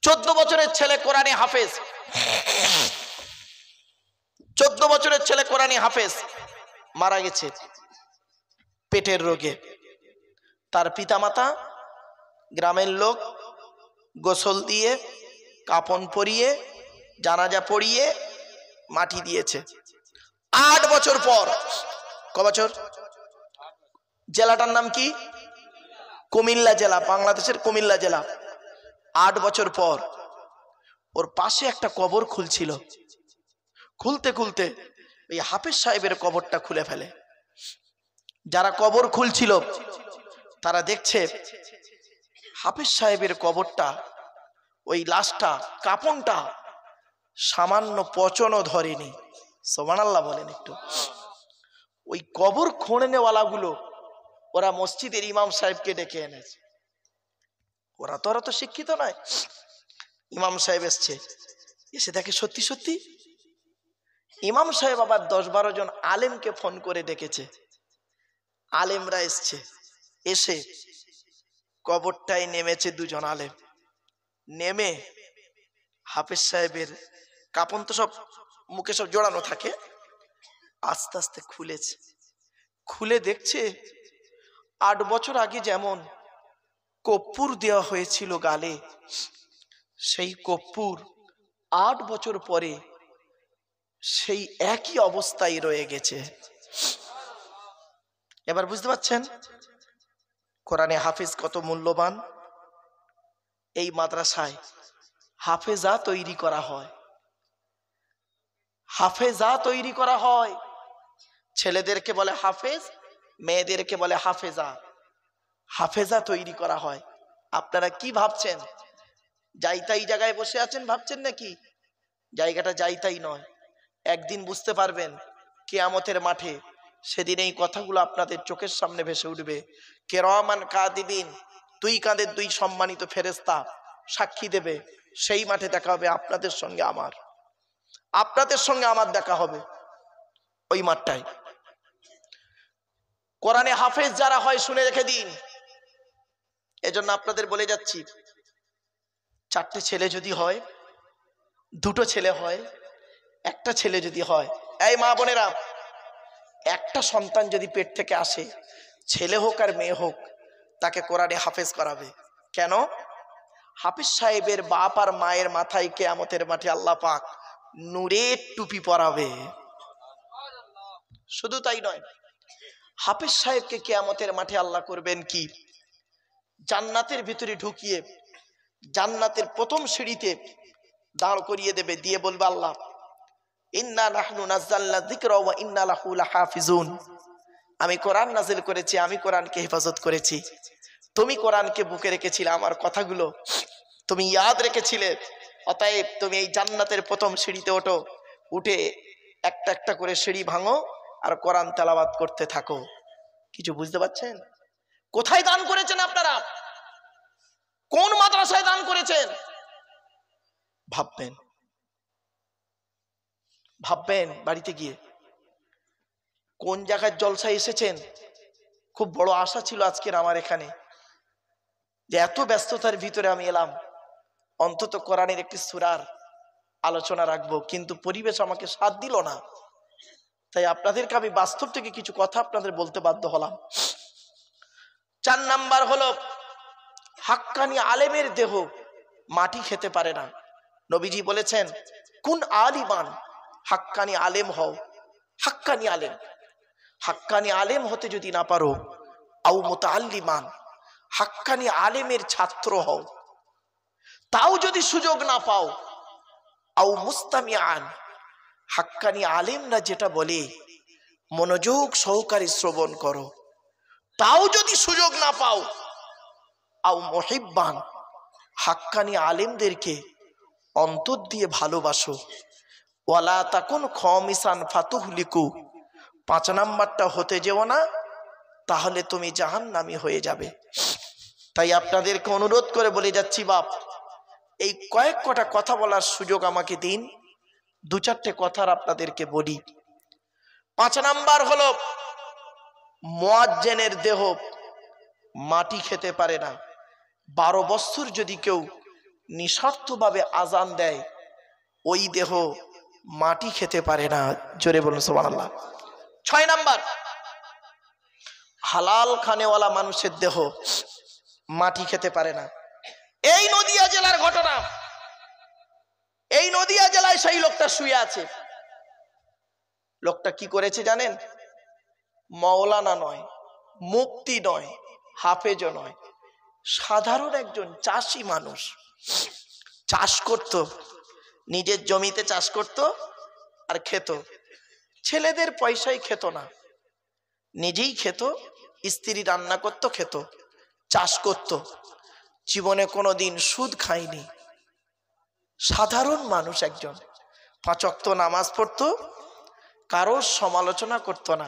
14 বছরের ছেলে কোরআনে হাফেজ, 14 বছরের ছেলে কোরআনে হাফেজ মারা গেছে পেটের রোগে। তার পিতামাতা গ্রামের লোক গোসল দিয়ে কাফন পরিয়ে জানাজা পড়িয়ে মাটি দিয়েছে। 8 বছর পর, ক বছর? জেলাটার নাম কি? কুমিল্লা জেলা, বাংলাদেশের কুমিল্লা জেলা। 8 বছর পর ওর পাশে একটা কবর খুলছিল, খুলতে খুলতে এই হাফেজ সাহেবের কবরটা খুলে ফেলে। যারা কবর খুলছিল তারা দেখছে হাফেজ সাহেবের কবরটা, ওই লাশটা, কাফনটা সামান্য পচনও ধরেনি। সুবহানাল্লাহ বলেন একটু। ওই কবর খোঁড়নেওয়ালাগুলো ওরা মসজিদের ইমাম সাহেবকে ডেকে এনেছে। ওরা তো শিক্ষিত নয়। ইমাম সাহেব এসছে, এসে দেখে সত্যি সত্যি। ইমাম সাহেব আবার 10-12 জন আলেমকে ফোন করে ডেকেছে। আলেমরা এসছে, এসে কবরটায় নেমেছে 2 জন আলেম। নেমে হাফেজ সাহেবের কাফন তো সব মুখে সব জড়ানো থাকে, আস্তে আস্তে খুলেছে। খুলে দেখছে 8 বছর আগে যেমন কর্পূর দেওয়া হয়েছিল গালে, সেই কর্পূর 8 বছর পরে সেই একই অবস্থায় রয়ে গেছে। এবার বুঝতে পারছেন কোরআনে হাফেজ কত মূল্যবান। এই মাদ্রাসায় হাফেজা তৈরি করা হয়, হাফেজা তৈরি করা হয়। ছেলেদেরকে বলে হাফেজ, মেয়েদেরকে বলে হাফেজা। হাফেজা তৈরি করা হয়। আপনারা কি ভাবছেন যাইতাই জায়গায় বসে আছেন ভাবছেন নাকি? জায়গাটা যাইতাই নয়। একদিন বুঝতে পারবেন কিয়ামতের মাঠে, সেদিন এই কথাগুলো আপনাদের চোখের সামনে ভেসে উঠবে। কিরামান কাতিবিন, 2 কাঁধের 2 সম্মানিত ফেরেশতা সাক্ষী দেবে। সেই মাঠে দেখা হবে আপনাদের সঙ্গে আমার, আপনাদের সঙ্গে আমার দেখা হবে ওই মাঠটায়। কোরআনে হাফেজ যারা হয় শুনে রেখে দিন। এজন্য আপনাদের বলে যাচ্ছি, 4টে ছেলে যদি হয়, 2টো ছেলে হয়, 1টা ছেলে যদি হয়, এই মা বোনেরা, 1টা সন্তান যদি পেট থেকে আসে, ছেলে হোক আর মেয়ে হোক, তাকে কোরআনে হাফেজ করাবে। কেন? হাফেজ সাহেবের বাপ আর মায়ের মাথায় কিয়ামতের মাঠে আল্লাহ পাক নূরের টুপি পরাবে। শুধু তাই নয়, হাফেজ সাহেবকে কিয়ামতের মাঠে আল্লাহ করবেন কি, জান্নাতের ভিতরে ঢুকিয়ে জান্নাতের প্রথম সিঁড়িতে দাঁড় করিয়ে দেবে, দিয়ে বলবে আল্লাহ ইন্না নাহনু নাযালনা যিকরা ওয়া ইন্না লাহু লাহাফিজুন। আমি কোরআন নাজিল করেছি, আমি কোরআনকে হেফাজত করেছি। তুমি কোরআনকে বুকে রেখেছিলে, আমার কথাগুলো তুমি ইয়াদ রেখেছিলে। অতএব তুমি এই জান্নাতের প্রথম সিঁড়িতে ওঠো, উঠে একটা একটা করে সিঁড়ি ভাঙো আর কোরআন তেলাওয়াত করতে থাকো। কিছু বুঝতে পারছেন? কোথায় দান করেছেন আপনারা? কোন মাদ্রাসায় দান করেছেন? ভাববেন, ভাববেন বাড়িতে গিয়ে কোন জায়গায় জলসায় এসেছেন। খুব বড় আশা ছিল আজকের আমার এখানে, যে এত ব্যস্ততার ভিতরে আমি এলাম, অন্তত কোরআনের একটি সূরার আলোচনা রাখবো, কিন্তু পরিবেশ আমাকে সাথ দিল না। তাই আপনাদেরকে আমি বাস্তব থেকে কিছু কথা আপনাদের বলতে বাধ্য হলাম। 4 নাম্বার হলো, হাক্কানি আলেমের দেহ মাটি খেতে পারে না। নবীজি বলেছেন কুন আলিমান, হাক্কানি আলেম হও। হাক্কানি আলেম, হাক্কানি আলেম হতে যদি না পারো, আও মুতাআল্লিমান, হাক্কানি আলেমের ছাত্র হও। তাও যদি সুযোগ না পাও, আও মুস্তামিআন, হাক্কানি আলেমরা যেটা বলে মনোযোগ সহকারে শ্রবণ করো। তাও যদি সুযোগ না পাও, আও মুহিব্বান, হাক্কানি আলেমদেরকে অন্তর দিয়ে ভালোবাসো। ওয়ালা তাকুন খামিসান ফাতুহলিকু, 5 নাম্বারটা হতে যেও না, তাহলে তুমি জাহান্নামী হয়ে যাবে। তাই আপনাদেরকে অনুরোধ করে বলে যাচ্ছি, বাপ, এই কয়েকটা কথা বলার সুযোগ আমাকে দিন, 2-4টে কথা আপনাদেরকে বলি। 5 নাম্বার হলো, মুয়াজ্জিনের দেহ মাটি খেতে পারে না। 12 বছর যদি কেউ নিঃস্বার্থভাবে আজান দেয়, ওই দেহ মাটি খেতে পারে না। জোরে বলুন সুবহানাল্লাহ। 6 নাম্বার, হালাল খানেওয়ালা মানুষের দেহ মাটি খেতে পারে না। এই নদিয়া জেলার ঘটনা। এই নদিয়া জেলায় সেই লোকটা শুয়ে আছে। লোকটা কি করেছে জানেন? মাওলানা নয়, মুফতি নয়, হাফেজও নয়, সাধারণ একজন চাষি মানুষ। চাষ করত, নিজের জমিতে চাষ করত আর খেত। ছেলেদের পয়সায় খেত না, নিজেই খেত, স্ত্রী রান্না করত, খেত, চাষ করত, জীবনে কোনোদিন সুদ খায়নি। সাধারণ মানুষ একজন, 5 ওয়াক্ত নামাজ পড়তো, কারোর সমালোচনা করত না,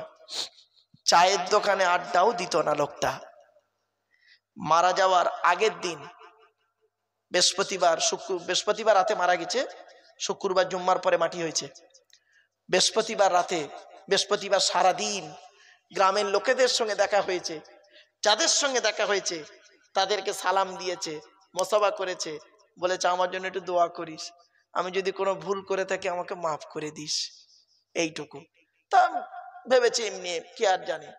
চায়ের দোকানে আড্ডাও দিত না। লোকটা মারা যাওয়ার আগের দিন, বৃহস্পতিবার রাতে মারা গেছে, শুক্রবার জুম্মার পরে মাটি হয়েছে। বৃহস্পতিবার সারাদিন গ্রামের লোকেদের সঙ্গে দেখা হয়েছে, যাদের সঙ্গে দেখা হয়েছে তাদেরকে সালাম দিয়েছে, মোসাফা করেছে, বলেছে আমার জন্য একটু দোয়া করিস, আমি যদি কোনো ভুল করে থাকি আমাকে মাফ করে দিস, এইটুকু। তা ভেবেছে এমনি, কি আর জানে।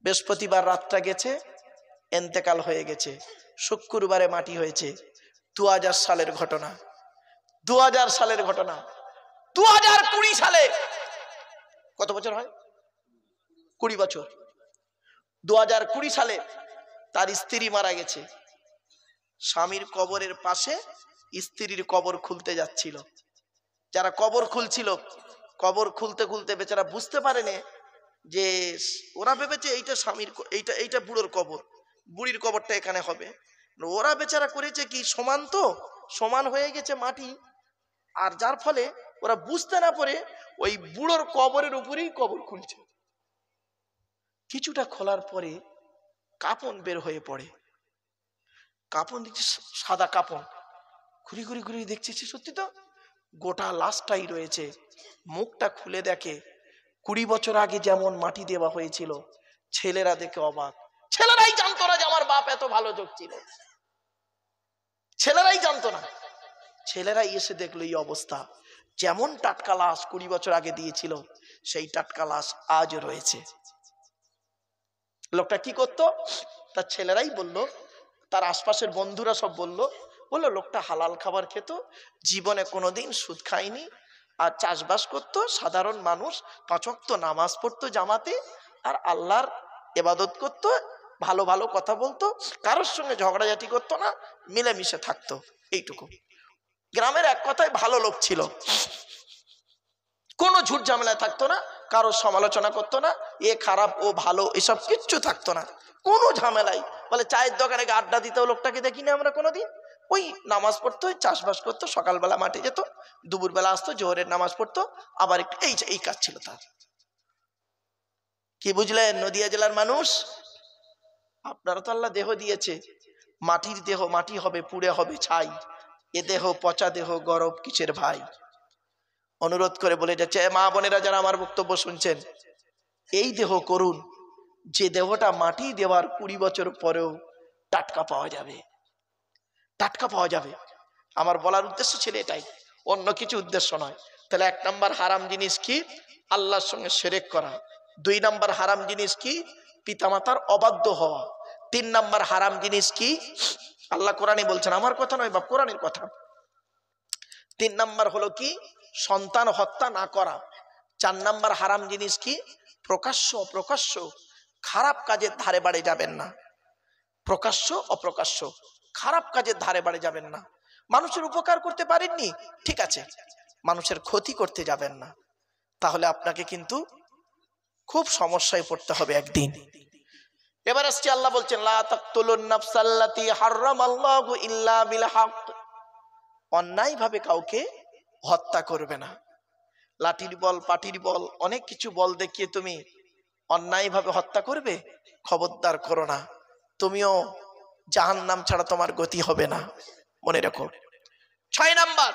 বৃহস্পতিবার রাতটা গেছে, এন্তেকাল হয়ে গেছে, শুক্রবারে মাটি হয়েছে। 2000 সালের ঘটনা। 2000 সালের ঘটনা। 2020 সালে, কত বছর হয়? 20 বছর। 2020 সালে তার স্ত্রী মারা গেছে। স্বামীর কবরের পাশে স্ত্রীর কবর খুলতে যাচ্ছিল। যারা কবর খুলছিল, কবর খুলতে খুলতে বেচারা বুঝতে পারেনি যে, ওরা ভেবেছে এইটা স্বামীর, এইটা বুড়োর কবর, বুড়ির কবরটা এখানে হবে। ওরা বেচারা করেছে কি, সমান তো, সমান হয়ে গেছে মাটি, আর যার ফলে ওরা বুঝতে না পারে ওই বুড়োর কবরের উপরেই কবর খুলছে। কিছুটা খোলার পরে কাপন বের হয়ে পড়ে। কাপন দেখছি, সাদা কাপন। ঘুরি ঘুরি ঘুরি দেখছি, সত্যি তো গোটা লাশটাই রয়েছে। মুখটা খুলে দেখে 20 বছর আগে যেমন মাটি দেওয়া হয়েছিল। ছেলেরা দেখে অবাক। ছেলেরাই জানতো না যে আমার বাপ এত ভালো যোগ ছিল, ছেলেরাই জানতো না। ছেলেরাই এসে দেখলো এই অবস্থা। যেমন টাটকা লাশ 20 বছর আগে দিয়েছিল, সেই টাটকা লাশ আজও রয়েছে। লোকটা কি করতো? তার ছেলেরাই বলল, তার আশপাশের বন্ধুরা সব বলল লোকটা হালাল খাবার খেত, জীবনে কোনোদিন সুদ খায়নি, আর চাষবাস করতো, সাধারণ মানুষ, 5 ওয়াক্ত নামাজ পড়তো জামাতে, আর আল্লাহর ইবাদত করতো, ভালো ভালো কথা বলতো, কারোর সঙ্গে ঝগড়াঝাটি করতো না, মিলেমিশে থাকতো, এইটুকু। গ্রামের এক কথায় ভালো লোক ছিল, কোনো ঝুট ঝামেলায় থাকতো না, কারোর সমালোচনা করতো না, এ খারাপ ও ভালো এসব কিচ্ছু থাকতো না, কোনো ঝামেলাই। বলে চায়ের দোকানে আড্ডা দিতে লোকটাকে দেখিনি আমরা কোনোদিন। ওই নামাজ পড়তো, চাষবাস করতো, সকালবেলা মাঠে যেত, দুপুরবেলা আসতো, জোহরের নামাজ পড়তো, আবার একটু এই কাজ ছিল তার। কি বুঝলেন নদিয়া জেলার মানুষ? আপনারা তো আল্লাহ দেহ দিয়েছে, মাটির দেহ মাটি হবে, পুড়ে হবে ছাই। এ দেহ পচা দেহ, গরব কিসের ভাই? অনুরোধ করে বলে যাচ্ছে, মা বোনেরা যারা আমার বক্তব্য শুনছেন, এই দেহ করুন যে দেহটা মাটি দেওয়ার 20 বছর পরেও টাটকা পাওয়া যাবে, টাটকা পাওয়া যাবে। আমার বলার উদ্দেশ্য ছিল এটাই, অন্য কিছু উদ্দেশ্য নয়। তাহলে 1 নাম্বার হারাম জিনিস কি? আল্লাহর সঙ্গে শিরক করা। 2 নাম্বার হারাম জিনিস কি? পিতামাতার অবাধ্য হওয়া। 3 নাম্বার হারাম জিনিস কি? আল্লাহ কোরআনে বলছেন, আমার কথা নয় বাপ, কোরআনের কথা। 3 নাম্বার হলো কি? সন্তান হত্যা না করা। 4 নাম্বার হারাম জিনিস কি? প্রকাশ্য খারাপ কাজের ধারে বাড়ে যাবেন না। প্রকাশ্য অপ্রকাশ্য খারাপ কাজের ধারে বাড়ে যাবেন না। মানুষের উপকার করতে পারেননি, ঠিক আছে, মানুষের ক্ষতি করতে যাবেন না, তাহলে আপনাকে কিন্তু খুব সমস্যায় পড়তে হবে একদিন। এবার আসছে, আল্লাহ বলছেন, লা তাকতুলুন নাফসাল্লাতী হারামাল্লাহু ইল্লা বিল হক। অন্যায়ভাবে কাউকে হত্যা করবে না। লাঠির বল, পাটির বল, অনেক কিছু বল দেখিয়ে তুমি অন্যায়ভাবে হত্যা করবে, খবরদার করো না, তুমিও জাহান্নাম ছাড়া তোমার গতি হবে না, মনে রাখো। 6 নাম্বার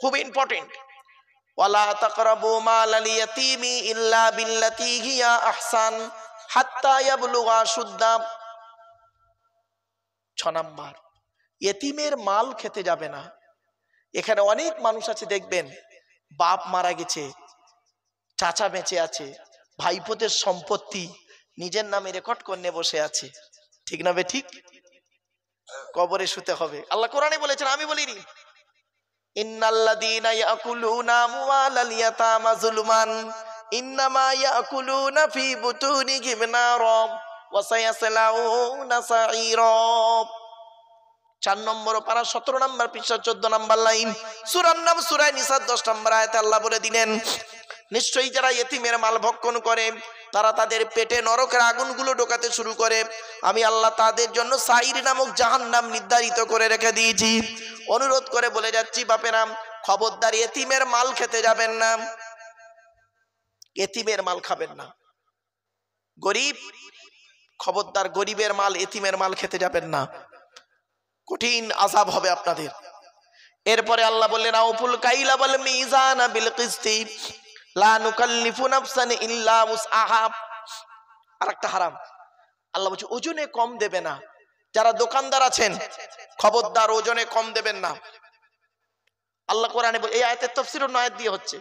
খুব ইম্পর্টেন্ট, ওয়ালা তাকরাবু মালাল ইয়াতীমি ইল্লা বিল্লাতী হিয়া আহসান হাত্তা ইয়াবলুগা আশুদ্দা। 6 নাম্বার, এতিমের মাল খেতে যাবে না। এখানে অনেক মানুষ আছে দেখবেন, বাপ মারা গেছে, চাচা বেঁচে আছে, ভাইপোদের সম্পত্তি নিজের নামে রেকর্ড করে বসে আছে, ঠিক না বে ঠিক? কবরে শুতে হবে। আল্লাহ কোরআনে বলেছেন, আমি বলিনি, ইন্নাল্লাযীনা ইয়াকুলুনা আমওয়ালাল ইয়াতামা যুলমান ইন্নামা ইয়াকুলুনা ফি বুতুনিহিম নারাম ওয়া সায়াসলাউনা সাঈরা। 4 নম্বর পারা 17 নম্বর পৃষ্ঠা 14 নম্বর লাইন, সূরার নাম সূরা নিসা 10 নম্বর আয়াতে আল্লাহ বলে দিলেন, নিশ্চয়ই যারা ইতিমের মাল ভক্ষণ করে তারা তাদের পেটে নরকের আগুনগুলো ঢোকাতে শুরু করে। আমি আল্লাহ তাদের জন্য সাইর নামক জাহান্নাম নির্ধারিত করে রেখে দিয়েছি। অনুরোধ করে বলে যাচ্ছি বাপেরা, খবরদার এতিমের মাল খেতে যাবেন না, এতিমের মাল খাবেন না। গরিব, খবরদার গরিবের মাল, এতিমের মাল খেতে যাবেন না, কঠিন আযাব হবে আপনাদের। এরপরে আল্লাহ বললেন, আউফুল কাইলা ওয়াল মিজানা বিল কিসতি লা নুকাল্লিফু নাফসান ইল্লা উসআহা। আরেকটা হারাম, আল্লাহ বলছে ওজনে কম দেবে না। যারা দোকানদার আছেন খবরদার ওজনে কম দেবেন না। আল্লাহ কোরআনে বলে, এই আয়াতের তাফসীর অন্য আয়াত দিয়ে হচ্ছে,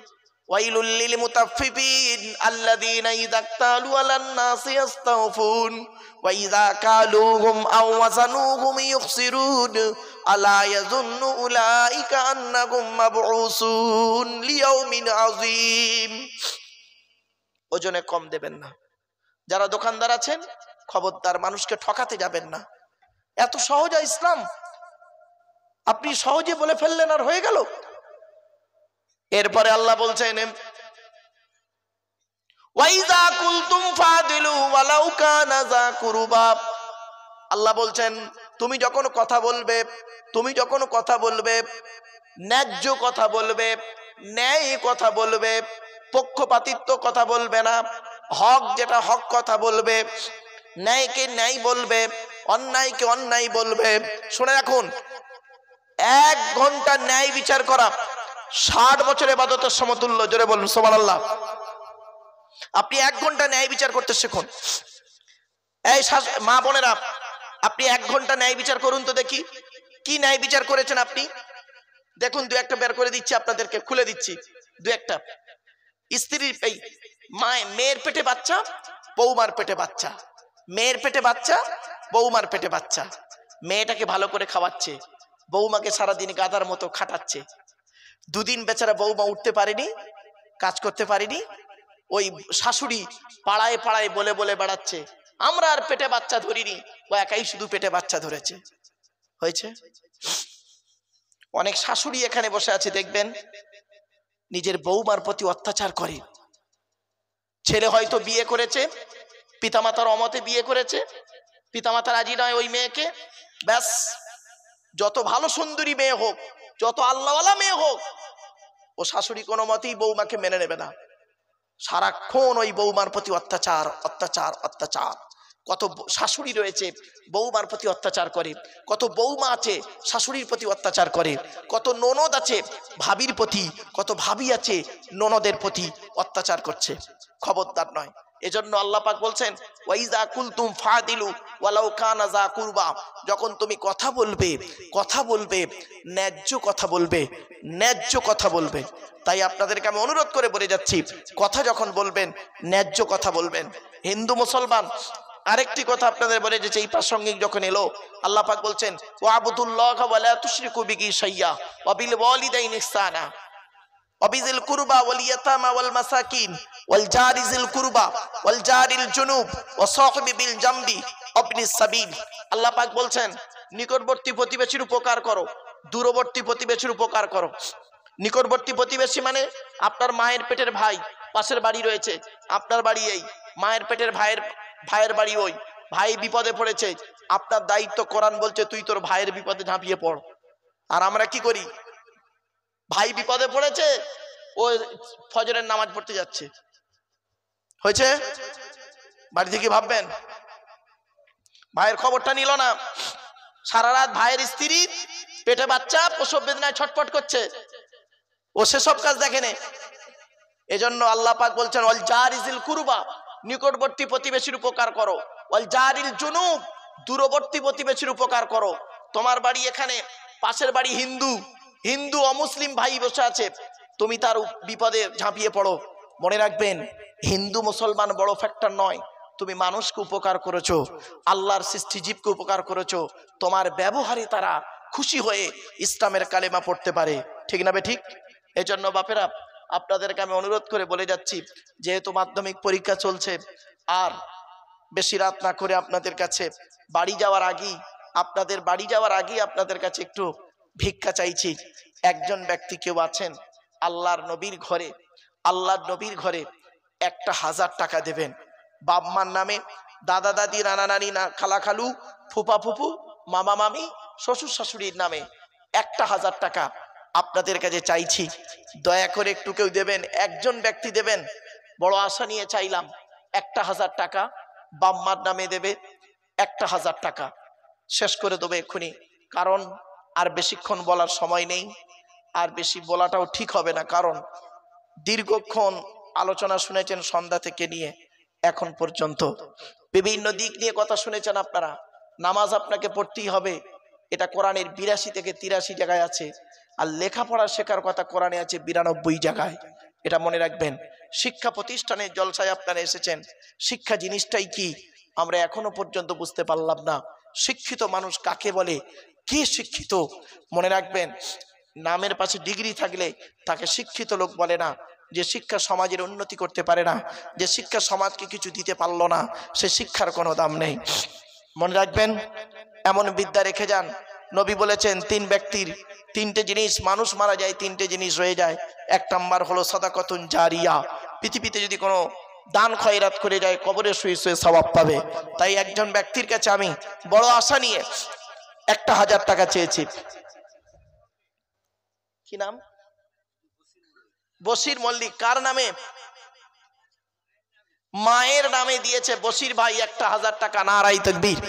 ওয়াইলুল লিল মুতাফফিফিন আল্লাযীনা ইযা ক্তালু আলান নাসি ইস্তাওফুন ওয়া ইযা কালুহুম আও ওয়াজানুহুম ইখসিরুন আলা ইয়াযুন্নু উলাইকা আন্নাহুম মাবউসুন লিয়াউমিন আযীম। ওজনে কম দেবেন না। যারা দোকানদার আছেন খবরদার মানুষকে ঠকাতে যাবেন না। এত সহজ ইসলাম, আপনি সহজে বলে ফেললেন আর হয়ে গেল। এরপরে আল্লাহ বলছেন, ওয়াইযা কুলতুম ফাদিলু ওয়ালাউ কানা যা কুরবা। আল্লাহ বলছেন, তুমি যখন কথা বলবে ন্যায্য কথা বলবে, ন্যায় কথা বলবে, পক্ষপাতিত্ব কথা বলবে না, হক যেটা হক কথা বলবে, ন্যায়কে ন্যায় বলবে, অন্যায়কে অন্যায় বলবে। শুনে রাখুন, 1 ঘন্টা ন্যায় বিচার করা 60 বছর ইবাদতের সমতুল্য। জোরে বলুন সুবহানাল্লাহ। আপনি 1 ঘন্টা ন্যায় বিচার করতে শিখুন। এই মা বোনেরা, আপনি 1 ঘন্টা ন্যায় বিচার করুন তো দেখি, কি ন্যায় বিচার করেছেন আপনি। দেখুন 2-1টা বের করে দিচ্ছি আপনাদেরকে, খুলে দিচ্ছি 2-1টা। স্ত্রীর এই মেয়ের পেটে বাচ্চা, বৌমার পেটে বাচ্চা, মেয়ের পেটে বাচ্চা, বৌমার পেটে বাচ্চা। মেয়েটাকে ভালো করে খাওয়াচ্ছে, বৌমাকে সারাদিন গাধার মতো খাটাচ্ছে। 2 দিন বেচারা বৌমা উঠতে পারেনি, কাজ করতে পারেনি। ওই শাশুড়ি পাড়ায় পাড়ায় বলে বলে বেড়াচ্ছে, আমরা আর পেটে বাচ্চা ধরিনি, ও একাই শুধু পেটে বাচ্চা ধরেছে। হয়েছে? অনেক শাশুড়ি এখানে বসে আছে দেখবেন, নিজের বৌমার প্রতি অত্যাচার করে। ছেলে হয়তো বিয়ে করেছে, পিতামাতার অমতে বিয়ে করেছে, পিতামাতা রাজি নয় ওই মেয়েকে, ব্যাস যত ভালো সুন্দরী মেয়ে হোক, যত আল্লাহওয়ালা মেয়ে হোক, ও শাশুড়ি কোনো মতেই বৌমাকে মেনে নেবে না। সারাক্ষণ ওই বৌমার প্রতি অত্যাচার অত্যাচার অত্যাচার। কত শাশুড়ি রয়েছে বৌমার প্রতি অত্যাচার করে, কত বৌমা আছে শাশুড়ির প্রতি অত্যাচার করে, কত ননদ আছে ভাবির প্রতি, কত ভাবি আছে ননদের প্রতি অত্যাচার করছে। খবরদার নয়। এজন্য আল্লাহ পাক বলছেন, ওয়াইজা কুলতুম ফাদিলু ওয়ালাউ কানা যা কুরবা। যখন তুমি কথা বলবে ন্যায্য কথা বলবে, ন্যায্য কথা বলবে। তাই আপনাদেরকে আমি অনুরোধ করে বলে যাচ্ছি, কথা যখন বলবেন ন্যায্য কথা বলবেন। হিন্দু মুসলমান আরেকটি কথা আপনাদের বলে যে, এই প্রাসঙ্গিক যখন এলো, আল্লাহ পাক বলছেন, ওয়াবুদুল্লাহ ওয়া লা তুশরিকু বিহি শাইয়্যা ওয়া বিল ওয়ালিদাইনি ইহসানা ওয়াবিজিল কুরবা ওয়াল ইয়াতামা ওয়াল মাসাকিন ওয়াল জারিজিল কুরবা ওয়াল জারিল জুনুব ওয়া সাহিবি বিল জামবি ওয়াবনিস সাবিল। আল্লাহ পাক বলছেন, নিকটবর্তী প্রতিবেশীর উপকার করো, দূরবর্তী প্রতিবেশীর উপকার করো। নিকটবর্তী প্রতিবেশী মানে আপনার মায়ের পেটের ভাই, পাশের বাড়ি রয়েছে, আপনার বাড়ি এই, মায়ের পেটের ভাইয়ের বাড়ি ওই। ভাই বিপদে পড়েছে, আপনার দায়িত্ব, কোরআন বলছে তুই তোর ভাইয়ের বিপদে ঝাঁপিয়ে পড়। আর আমরা কি করি? ভাই বিপদে পড়েছে, ও ফজরের নামাজ পড়তে যাচ্ছে। হয়েছে? বাড়ি থেকে ভাববেন, ভাইয়ের খবরটা নিল না, সারা রাত ভাইয়ের স্ত্রী পেটে বাচ্চা প্রসব বেদনায় ছটফট করছে, ও সেসব কাজ দেখেনে। এজন্য আল্লাহ পাক বলছেন, ওয়াল জারিজিল কুরবা, নিকটবর্তী প্রতিবেশীর উপকার করো, ওয়াল জারিল জুনুব, দূরবর্তী প্রতিবেশীর উপকার করো। তোমার বাড়ি এখানে, পাশের বাড়ি হিন্দু, হিন্দু অমুসলিম ভাই বসে আছে, তুমি তার বিপদে ঝাঁপিয়ে পড়ো। মনে রাখবেন, হিন্দু মুসলমান বড় ফ্যাক্টর নয়, তুমি মানুষকে উপকার করেছো, আল্লাহর সৃষ্টিজীবকে উপকার করেছো, তোমার ব্যবহারে তারা খুশি হয়ে ইসলামের কালেমা পড়তে পারে। ঠিক না বে ঠিক? এজন্য বাপেরা, আপনাদেরকে আমি অনুরোধ করে বলে যাচ্ছি, যেহেতু মাধ্যমিক পরীক্ষা চলছে, আর বেশি রাত না করে আপনাদের কাছে বাড়ি যাওয়ার আগেই আপনাদের কাছে একটু ভিক্ষা চাইছি। একজন ব্যক্তি কেউ আছেন, আল্লাহর নবীর ঘরে 1000 টাকা দেবেন। বাপ মার নামে, দাদা দাদি, নানা নানি, খালা খালু, ফুপা ফুপু, মামা মামি, শ্বশুর শাশুড়ির নামে 1000 টাকা আপনাদের কাছে চাইছি। দয়া করে একটু কেউ দেবেন, একজন ব্যক্তি দেবেন। বড় আশা নিয়ে চাইলাম 1000 টাকা বাপ মার নামে দেবে। 1000 টাকা শেষ করে দেবে এক্ষুনি, কারণ আর বেশিক্ষণ বলার সময় নেই, আর বেশি বলাটাও ঠিক হবে না, কারণ দীর্ঘক্ষণ আলোচনা শুনেছেন সন্ধ্যা থেকে নিয়ে এখন পর্যন্ত, বিভিন্ন দিক নিয়ে কথা শুনেছেন আপনারা। নামাজ আপনাকে পড়তেই হবে, এটা কোরআনের 82 থেকে 83 জায়গায় আছে, আর লেখাপড়া শেখার কথা কোরআনে আছে 92 জায়গায়। এটা মনে রাখবেন। শিক্ষা প্রতিষ্ঠানের জলসায় আপনারা এসেছেন, শিক্ষা জিনিসটাই কি আমরা এখনো পর্যন্ত বুঝতে পারলাম না। শিক্ষিত মানুষ কাকে বলে, কি শিক্ষিত? মনে রাখবেন, নামের পাশে ডিগ্রি থাকলে তাকে শিক্ষিত লোক বলে না। যে শিক্ষা সমাজের উন্নতি করতে পারে না, যে শিক্ষা সমাজকে কিছু দিতে পারলো না, সে শিক্ষার কোনো দাম নেই। মনে রাখবেন, এমন বিদ্যা রেখে যান। নবী বলেছেন 3 ব্যক্তির 3টে জিনিস, মানুষ মারা যায় 3টে জিনিস রয়ে যায়। 1 নাম্বার হলো সাদাকাতুন জারিয়া, পৃথিবীতে যদি কোনো দান খয়রাত করে যায় কবরে শুয়ে শুয়ে সওয়াব পাবে। তাই একজন ব্যক্তির কাছে আমি বড় আশা নিয়ে 1000 টাকা চেয়েছি। কি নাম? বশির মল্লিক। কার নামে? মায়ের নামে দিয়েছে বশির ভাই 1000 টাকা। নারাই তাকবীর,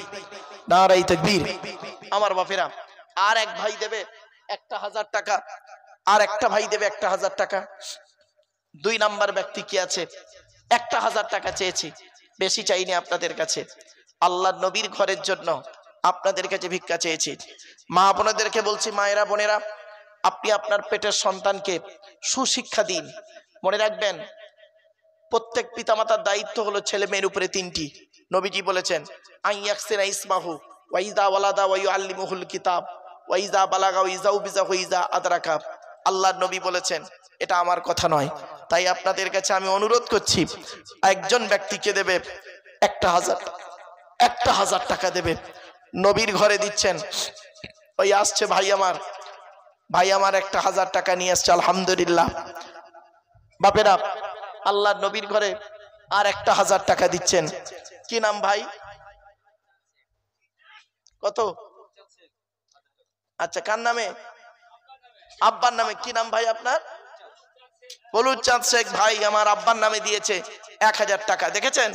নারাই তাকবীর। আমার বাপেরা, আর এক ভাই দেবে 1000 টাকা, আর একটা ভাই দেবে 1000 টাকা। 2 নাম্বার ব্যক্তি কি আছে? 1000 টাকা চেয়েছি, বেশি চাইনি আপনাদের কাছে। আল্লাহর নবীর ঘরের জন্য আপনাদের কাছে ভিক্ষা চেয়েছি। মা বোনেদেরকে বলছি, মায়েরা বোনেরা, আপনি আপনার পেটের সন্তানকে সুশিক্ষা দিন। মনে রাখবেন, প্রত্যেক পিতামাতার দায়িত্ব হলো ছেলে মেয়ের উপরে 3টি। নবীজি বলেছেন, আইয়াকসিনা ইসমাহু ওয়াইদা ওয়ালাদা ওয়াইউআল্লিমুহুল কিতাব ওয়াইজা বালাগা ওয়াইজাউ বিজাহু ওয়াইজা আদরাকা। আল্লাহর নবী বলেছেন, এটা আমার কথা নয়। তাই আপনাদের কাছে আমি অনুরোধ করছি, একজন ব্যক্তিকে দেবে 1000 টাকা দেবে। নবীর ঘরে দিচ্ছেন, ওই আসছে ভাই আমার 1000 টাকা নিয়ে আসছে, আলহামদুলিল্লাহ। বাপেরা, আল্লাহর নবীর ঘরে আর 1000 টাকা দিচ্ছেন। কি নাম ভাই? কত? আচ্ছা, কার নামে? আব্বার নামে। কি নাম ভাই আপনার? বলুচাঁদ শেখ ভাই আমার আব্বার নামে দিয়েছে 1000 টাকা। দেখেছেন,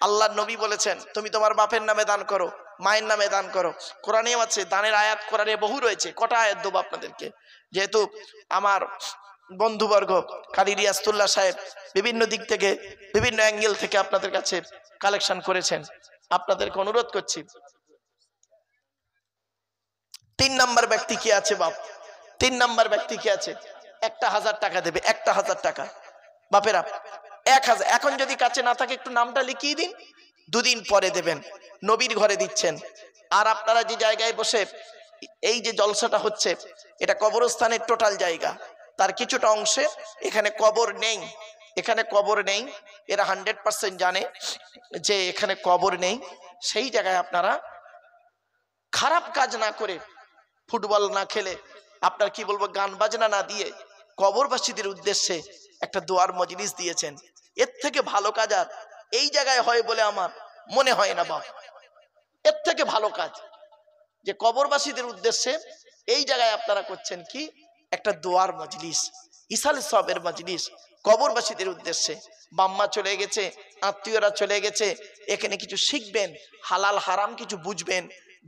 আল্লাহর নবী বলেছেন, তুমি তোমার বাপের নামে দান করো, মায়ের নামে দান করো। কোরআনেও আছে, দানের আয়াত কোরআনে বহু রয়েছে। কটা আয়াত দেবো আপনাদেরকে? যেহেতু আমার বন্ধুবর্গ কারি রিয়াজতুল্লাহ সাহেব বিভিন্ন দিক থেকে, বিভিন্ন অ্যাঙ্গেল থেকে আপনাদের কাছে কালেকশন করেছেন, আপনাদেরকে অনুরোধ করছি। 3 নাম্বার ব্যক্তি কি আছে বাপ? 3 নাম্বার ব্যক্তি কি আছে? 1000 টাকা দেবে। 1000 টাকা বাপেরা, 1000। এখন যদি কাছে না থাকে একটু নামটা লিখিয়ে দিন, 2 দিন পরে দেবেন। নবীর ঘরে দিচ্ছেন। আর আপনারা যে জায়গায় বসে এই যে জলসাটা হচ্ছে, এটা কবরস্থানের টোটাল জায়গা, তার কিছুটা অংশে এখানে কবর নেই। এখানে কবর নেই, এরা 100% জানে যে এখানে কবর নেই। সেই জায়গায় আপনারা খারাপ কাজ না করে, ফুটবল না খেলে, আপনার কি বলবো, গান বাজনা না দিয়ে কবরবাসীদের উদ্দেশ্যে একটা দোয়ার মজলিস দিয়েছেন। এর থেকে ভালো কাজ আর এই জায়গায় হয় বলে আমার মনে হয় না বাপ। এর থেকে ভালো কাজ যে কবরবাসীদের উদ্দেশ্যে এই জায়গায় আপনারা করছেন কি, একটা দোয়ার মজলিস, ইসাল সবের মজলিস কবরবাসীদের উদ্দেশ্যে। বাম্মা চলে গেছে, আত্মীয়রা চলে গেছে, এখানে কিছু শিখবেন, হালাল হারাম কিছু বুঝবেন,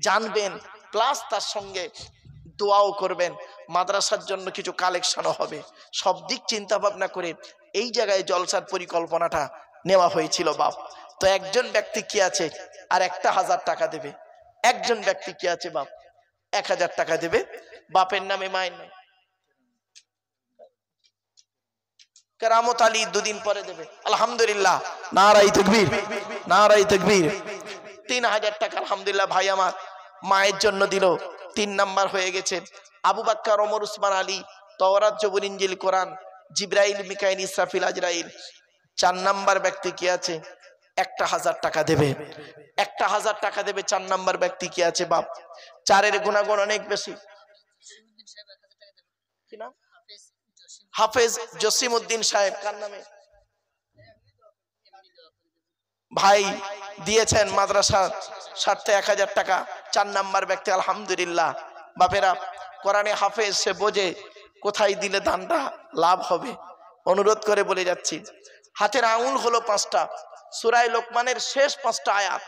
জানবেন, প্লাস তার সঙ্গে দোয়াও করবেন। মাদ্রাসার জন্য কিছু কালেকশনও হবে। সব দিক চিন্তা ভাবনা করে এই জায়গায় জলসার পরিকল্পনাটা নেওয়া হয়েছিল বাপ। তো একজন ব্যক্তি কি আছে আর 1000 টাকা দেবে? একজন ব্যক্তি কি আছে বাপ? 1000 টাকা দেবে, বাপের নামে মায়ের নামে। কেরামত আলী 2 দিন পরে দেবে। আলহামদুলিল্লাহ, নারাই তাকবীর, নারাই তাকবীর। 3000 টাকা আলহামদুলিল্লাহ ভাই আমার মায়ের জন্য দিল, 3 নাম্বার হয়ে গেছে। আবু বকর, ওমর, উসমান, আলী, তাওরাত, জবুর, ইনজিল, কোরআন, জিবরাইল, মিকাইল, ইসরাফিল, আজরাইল। 4 নাম্বার ব্যক্তি কি আছে? 1000 টাকা দেবে, 1000 টাকা দেবে। 4 নাম্বার ব্যক্তি কি আছে বাপ? 4-এর গুণাগুণ অনেক বেশি। কি নাম? হাফেজ জসিমউদ্দিন সাহেব। কার নামে? ভাই দিয়েছেন মাদ্রাসা স্বার্থে 1000 টাকা। 4 নাম্বার ব্যক্তি আলহামদুলিল্লাহ। বাপেরা, কোরআনে হাফেজ, সে বোঝে কোথায় দিলে দানটা লাভ হবে। অনুরোধ করে বলে যাচ্ছি, হাতের আঙুল হলো 5টা। সূরা লোকমানের শেষ 5টা আয়াত,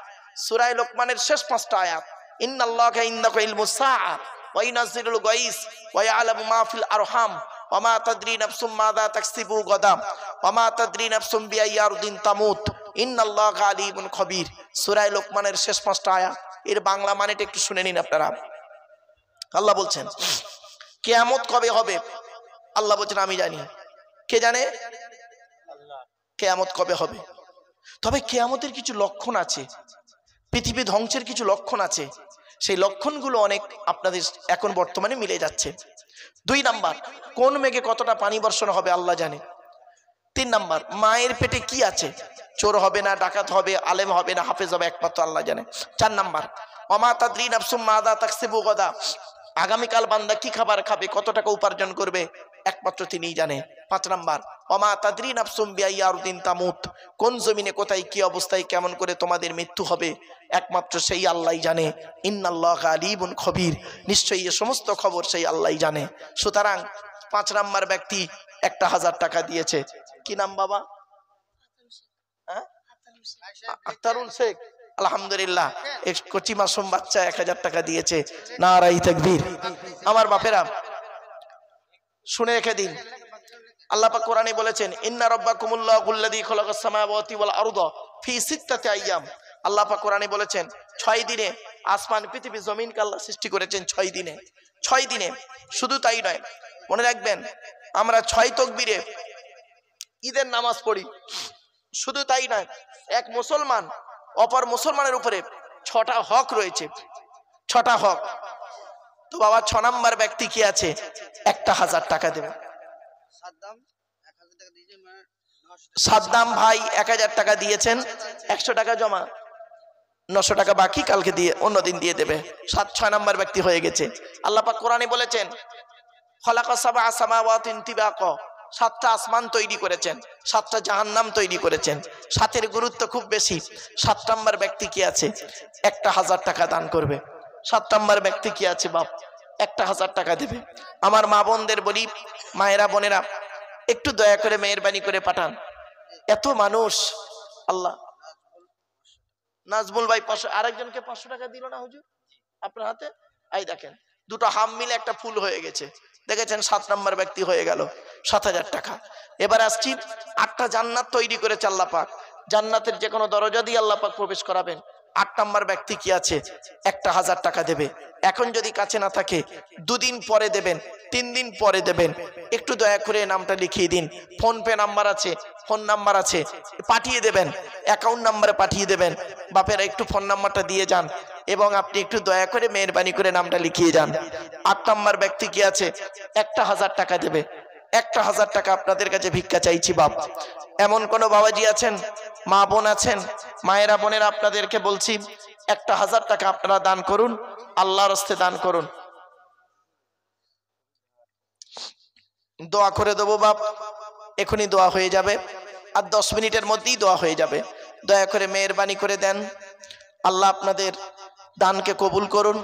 সূরা লোকমানের শেষ 5টা আয়াত। ইন্নাল্লাহা ইনদাহু ইলমুস সাআ ওয়া ইউনাজ্জিলুল গায়স ওয়া ইয়ালামু মা ফিল আরহাম ওয়া মা তাদরি নাফসুম মাযা তাকসিবু গাদা ওয়া মা তাদরি নাফসুম বিআইয়ি আরদিন তামুত ইন্নাল্লাহা আলিমুন খবীর। সূরা লোকমানের শেষ 5টা আয়াত। এর বাংলা মানেটা একটু শুনে নিন আপনারা। আল্লাহ বলছেন কিয়ামত কবে হবে? আল্লাহ বলছেন আমি জানি। কে জানে? আল্লাহ। কিয়ামত কবে হবে? তবে কিয়ামতের কিছু লক্ষণ আছে, পৃথিবী ধ্বংসের কিছু লক্ষণ আছে। সেই লক্ষণগুলো অনেক আপনাদের এখন বর্তমানে মিলে যাচ্ছে। 2 নাম্বার, কোন মেঘে কতটা পানি বর্ষণ হবে আল্লাহ জানে। 3 নাম্বার, মায়ের পেটে কি আছে? চোর হবে না, ডাকাত হবে, আলেম হবে না, হাফেজ হবে, একমাত্র আল্লাহ জানে। 4 নাম্বার, ওমা তাদরি নাফসুম মাযা তাকসিবু গাদা, আগামীকাল বান্দা কি খাবার খাবে, কত টাকা উপার্জন করবে, একমাত্র তিনিই জানে। 5 নাম্বার, ওমা তাদরি নাফসুম বিআইয়ি আরদিন তামুত, কোন জমিনে কোথায় কি অবস্থায় কেমন করে তোমাদের মৃত্যু হবে, একমাত্র সেই আল্লাহই জানে। ইন্নাল্লাহা আলিমুন খবীর, নিশ্চয়ই এই সমস্ত খবর সেই আল্লাহই জানে। সুতরাং 5 নাম্বার ব্যক্তি 1000 টাকা দিয়েছে। কি নাম বাবা? আখতারুল শেখ। আলহামদুলিল্লাহ, এক কচি মাসুম বাচ্চা 1000 টাকা দিয়েছে। নারাই তাকবীর। আমার বাপেরা শুনে রেখে দিন, আল্লাহ পাক কোরআনে বলেছেন ইন্না রাব্বাকুমুল্লাহুল্লাযী খালাকাস সামাওয়াতি ওয়াল আরদা ফি সিত্তাতি আইয়াম। আল্লাহ পাক কোরআনে বলেছেন 6 দিনে আসমান, পৃথিবী, জমিনকে আল্লাহ সৃষ্টি করেছেন 6 দিনে। 6 দিনে। শুধু তাই নয়, মনে রাখবেন আমরা 6 তাকবীরে ঈদের নামাজ পড়ি। শুধু তাই নয়, এক মুসলমান অপর মুসলমানের উপরে 6টা হক রয়েছে। 6টা হক। তো বাবা 6 নাম্বার ব্যক্তি কি আছে? 1000 টাকা দেবে। সাদ্দাম ভাই 1000 টাকা দিয়েছেন, 100 টাকা জমা, 900 টাকা বাকি, কালকে দিয়ে অন্যদিন দিয়ে দেবে। 6 নাম্বার ব্যক্তি হয়ে গেছে। আল্লাহ পাক কোরআনে বলেছেন খালাকাস সাবআ সামাওয়াতিন তিবাকা, 7টা আসমান তৈরি করেছেন, 7টা জাহান্নাম তৈরি করেছেন। 7-এর গুরুত্ব খুব বেশি। 7 নাম্বার ব্যক্তি কি আছে? 1000 টাকা দান করবে। 7 নাম্বার ব্যক্তি কি আছে বাপ? 1000 টাকা দেবে। আমার মা বোনদের বলি, মায়েরা বোনেরা একটু দয়া করে মেহেরবানি করে পাঠান। এত মানুষ। আল্লাহ, নাজমুল ভাই 500, আরেকজনকে 500 টাকা দিল না হুজুর আপনার হাতে? এই দেখেন, দুটো হাম মিলে একটা ফুল হয়ে গেছে। দেখেছেন, 7 নাম্বার ব্যক্তি হয়ে গেল 7000 টাকা। এবার আসছি, 8টা জান্নাত তৈরি করেছে আল্লাহ পাক। জান্নাতের যে কোনো দরজা দিয়ে আল্লাহ পাক প্রবেশ করাবেন। 8 নাম্বার ব্যক্তি কি আছে? 1000 টাকা দেবে। এখন যদি কাছে না থাকে 2 দিন পরে দেবেন, 3 দিন পরে দেবেন। একটু দয়া করে নামটা লিখিয়ে দিন। ফোন পে নাম্বার আছে, ফোন নাম্বার আছে, পাঠিয়ে দেবেন। অ্যাকাউন্ট নাম্বারে পাঠিয়ে দেবেন। বাপেরা একটু ফোন নাম্বারটা দিয়ে যান এবং আপনি একটু দয়া করে মেহেরবানি করে নামটা লিখিয়ে যান। 8 নাম্বার ব্যক্তি কি আছে? 1000 টাকা দেবে। 1000 টাকা আপনাদের কাছে ভিক্ষা চাইছি বাপ। এমন কোন বাবাজি আছেন, মা বোন আছেন, মায়েরা বোনেরা, আপনাদেরকে বলছি 1000 টাকা আপনারা দান করুন, আল্লাহর রাস্তায় দান করুন। দোয়া করে দেবো বাপ, এখনই দোয়া হয়ে যাবে, আর 10 মিনিটের মধ্যেই দোয়া হয়ে যাবে। দয়া করে মেহেরবানি করে দেন। আল্লাহ আপনাদের দানকে কবুল করুন।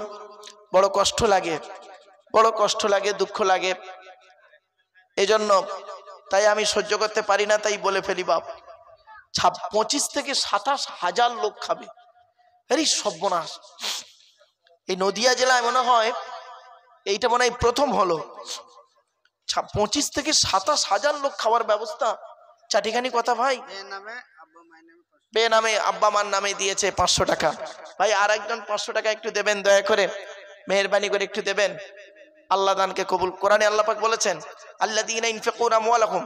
বড় কষ্ট লাগে, বড় কষ্ট লাগে, দুঃখ লাগে, এজন্য তাই আমি সহ্য করতে পারি না, তাই বলে ফেলি বাপ। 25 থেকে 27 হাজার লোক খাবে। আরে সর্বনাশ! এই নদিয়া জেলায় মনে হয় এইটা মনে হয় প্রথম হলো। 25 থেকে 27 হাজার লোক খাওয়ার ব্যবস্থা। চাটিখানি কথা ভাই, বেনামে আব্বা মার নামে দিয়েছে 500 টাকা। ভাই আর একজন 500 টাকা একটু দেবেন দয়া করে। মেহেরবানি করে একটু দেবেন। আল্লাহ দানকে কবুল। কোরআনে আল্লাহ পাক বলেছেন, আল্লাযীনা ইনফিকুনা আমওয়ালাহুম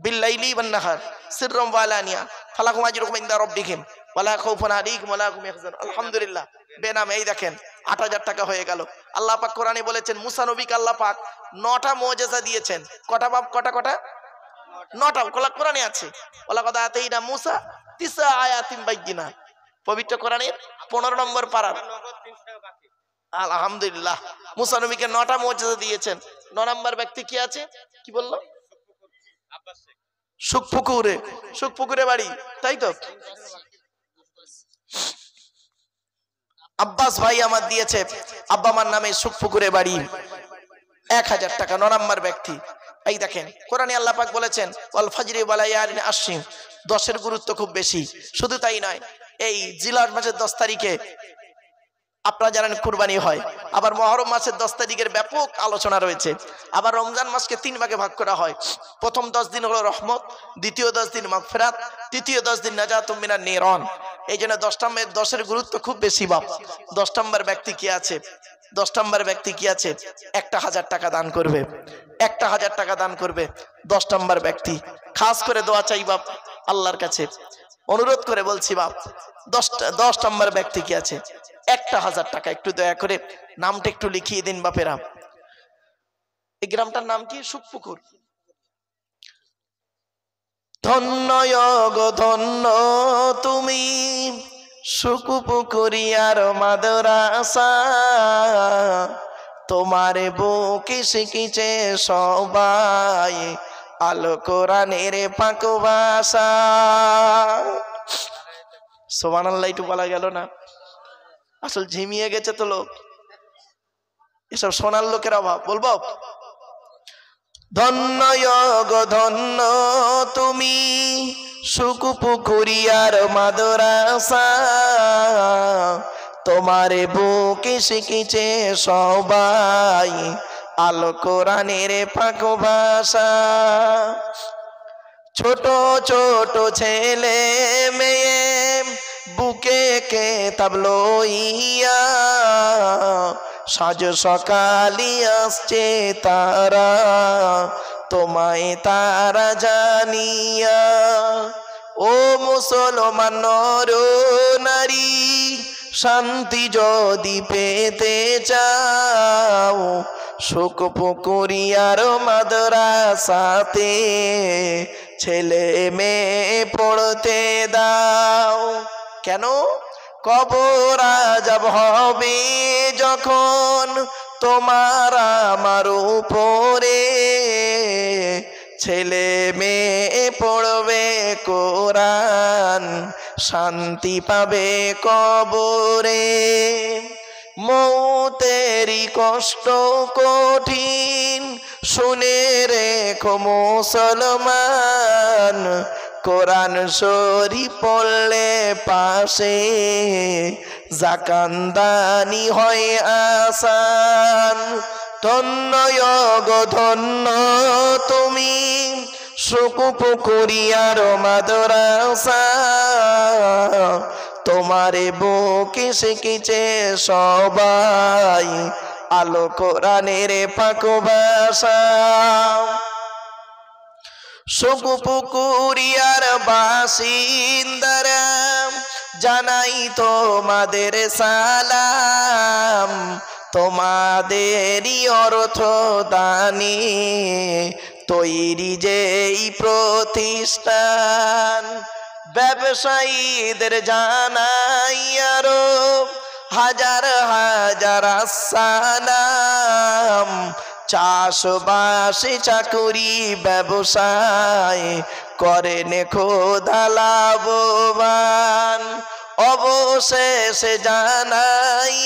বিল-লাইলি ওয়ান-নাহার সিররাম ওয়া আলানিয়া ফালাহুম আজরুহুম ইনদা রাব্বিহিম ওয়ালা খাউফুন আলাইহিম ওয়ালা হুম ইয়াহজানুন। আলহামদুলিল্লাহ, বেনামে এই দেখেন ৮০০০ টাকা হয়ে গেল। আল্লাহ পাক কোরআনে বলেছেন, মুসা নবীকে আল্লাহ পাক ৯টা মুজিজা দিয়েছেন। কটা বাপ? কটা ৯টা কোরআনে আছে। ওয়ালাকাদ আতাইনা মুসা ৯ আয়াতিন বাইয়িনাত। পবিত্র কোরআনের ১৫ নম্বর পারা। আলহামদুলিল্লাহ, মুসা নবীকে ৯টা মুজিজা দিয়েছেন। ৯ নম্বর ব্যক্তি কি আছে? কি বললো? সুখপুকুরে বাড়ি, তাই তো? আব্বাস ভাই আমার দিয়েছে, আব্বা আমার নামে সুখপুকুরে বাড়ি, ১০০০ টাকা। ৯ নম্বর ব্যক্তি। এই দেখেন কোরআনে আল্লাহ পাক বলেছেন, ওয়াল ফাজরি ওয়া লায়ালিন আশরিন। ১০-এর গুরুত্ব খুব বেশি। শুধু তাই নয়, এই জিলহজ মাসের ১০ তারিখে আপনারা জানেন কুরবানি হয়। আবার মুহররম মাসের ১০ তারিখের ব্যাপক আলোচনা রয়েছে। আবার রমজান মাসকে ৩ ভাগে ভাগ করা হয়। প্রথম ১০ দিন হলো রহমত, দ্বিতীয় ১০ দিন মাগফিরাত, তৃতীয় 10 দিন নাজাতুম মিনান নিরান। এই জন্য ১০-এর গুরুত্ব খুব বেশি বাপ। ১০ নম্বর ব্যক্তি কি আছে? ১০ নম্বর ব্যক্তি কি আছে? ১০০০ টাকা দান করবে। ১০০০ টাকা দান করবে ১০ নম্বর ব্যক্তি। খাস করে দোয়া চাই বাপ আল্লাহর কাছে, অনুরোধ করে বলছি বাপ, ১০ নম্বর ব্যক্তি কি আছে? ১০০০ টাকা। একটু দয়া করে নামটা একটু লিখিয়ে দিন বাপেরা। এই গ্রামটার নাম কি? সুখপুকুর। ধন্য গো ধন্য তুমি সুখপুকুরিয়ার মাদ্রাসা, তোমারে বুকে শিখিছে সবাই আলো কোরআনের পাক ভাষা। সুবহানাল্লাহ, একটু বলা গেল না? আসল ঝিমিয়ে গেছে তো লোক, এসব সোনার লোকের অভাব। বলবো, ধন্য গো ধন্য তুমি সুখপুকুরিয়ার মাদ্রাসা, তোমারে বুকে শিখিছে সবাই আলো কোরআনের পাক ভাষা। ছোট ছোট ছেলে মেয়ে বুকে কিতাব লইয়া সাজ সকালি আসছে তারা, তোমায় তারা জানিয়া। ও মুসলমান নর নারী, শান্তি যদি পেতে চাও সুখপুকুরিয়ার মাদ্রাসাতে ছেলে মেয়ে পড়তে দাও। কেন? কবর আযাব হবে যখন তোমার আমার উপরে, ছেলে মেয়ে পড়বে কোরআন শান্তি পাবে কবরে। মৌতেরি কষ্ট কঠিন শুনে রেখো মুসলমান, কোরআন শরীফ পড়লে পাশে জাকান্দানি হয় আসান। ধন্য গো ধন্য তুমি সুখপুকুরিয়ার মাদ্রাসা, তোমারে বুকে শিখিছে সবাই আলো কোরআনের পাক ভাষা। সুখপুকুরিয়ার বাসিন্দারা জানাই তোমাদের সালাম, তোমাদেরই অর্থ দানে তৈরি যেই প্রতিষ্ঠান। ব্যবসায়ীদের জানাই আরো হাজার হাজার আসসালাম, চাষবাসে চাকুরি ব্যবসায় করেন খোদা লাভবান। অবশেষে জানাই